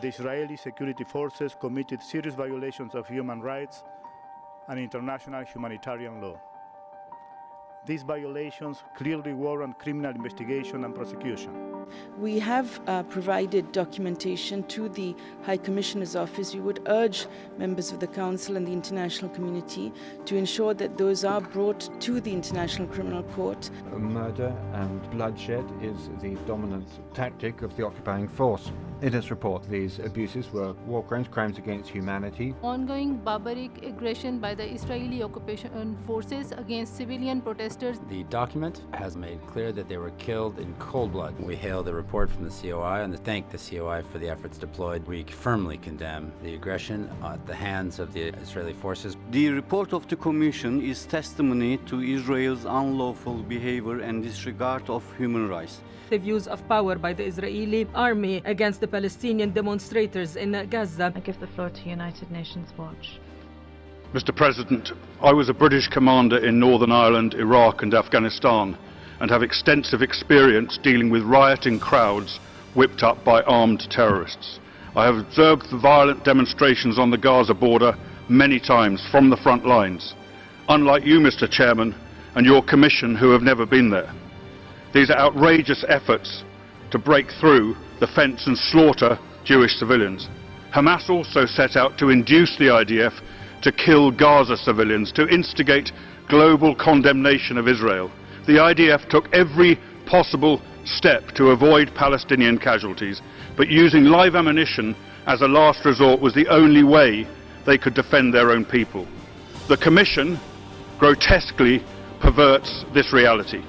The Israeli security forces committed serious violations of human rights and international humanitarian law. These violations clearly warrant criminal investigation and prosecution. We have provided documentation to the High Commissioner's Office. We would urge members of the Council and the international community to ensure that those are brought to the International Criminal Court. Murder and bloodshed is the dominant tactic of the occupying force. It is reported these abuses were war crimes, crimes against humanity. Ongoing barbaric aggression by the Israeli occupation forces against civilian protesters. The document has made clear that they were killed in cold blood. We hail the report from the COI and thank the COI for the efforts deployed. We firmly condemn the aggression at the hands of the Israeli forces. The report of the Commission is testimony to Israel's unlawful behavior and disregard of human rights. The use of power by the Israeli army against the Palestinian demonstrators in Gaza. I give the floor to United Nations Watch. Mr. President, I was a British commander in Northern Ireland, Iraq and Afghanistan and have extensive experience dealing with rioting crowds whipped up by armed terrorists. I have observed the violent demonstrations on the Gaza border many times from the front lines, unlike you, Mr. Chairman, and your Commission who have never been there. These are outrageous efforts to break through the fence and slaughter Jewish civilians. Hamas also set out to induce the IDF to kill Gaza civilians, to instigate global condemnation of Israel. The IDF took every possible step to avoid Palestinian casualties, but using live ammunition as a last resort was the only way they could defend their own people. The Commission grotesquely perverts this reality.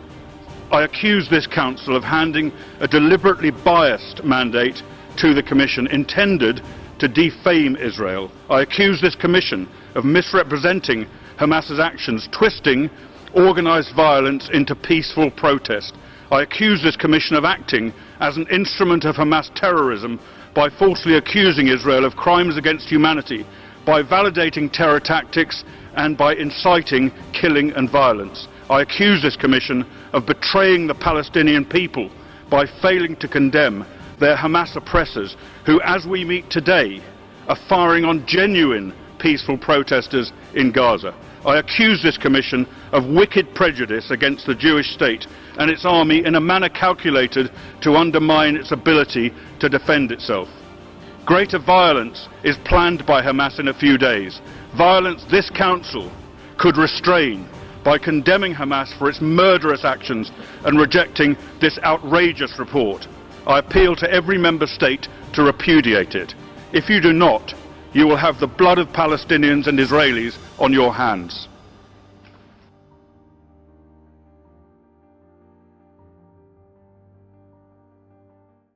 I accuse this Council of handing a deliberately biased mandate to the Commission intended to defame Israel. I accuse this Commission of misrepresenting Hamas's actions, twisting organised violence into peaceful protest. I accuse this Commission of acting as an instrument of Hamas terrorism by falsely accusing Israel of crimes against humanity, by validating terror tactics and by inciting killing and violence. I accuse this Commission of betraying the Palestinian people by failing to condemn their Hamas oppressors who, as we meet today, are firing on genuine peaceful protesters in Gaza. I accuse this Commission of wicked prejudice against the Jewish state and its army in a manner calculated to undermine its ability to defend itself. Greater violence is planned by Hamas in a few days. Violence this Council could restrain by condemning Hamas for its murderous actions and rejecting this outrageous report. I appeal to every member state to repudiate it. If you do not, you will have the blood of Palestinians and Israelis on your hands.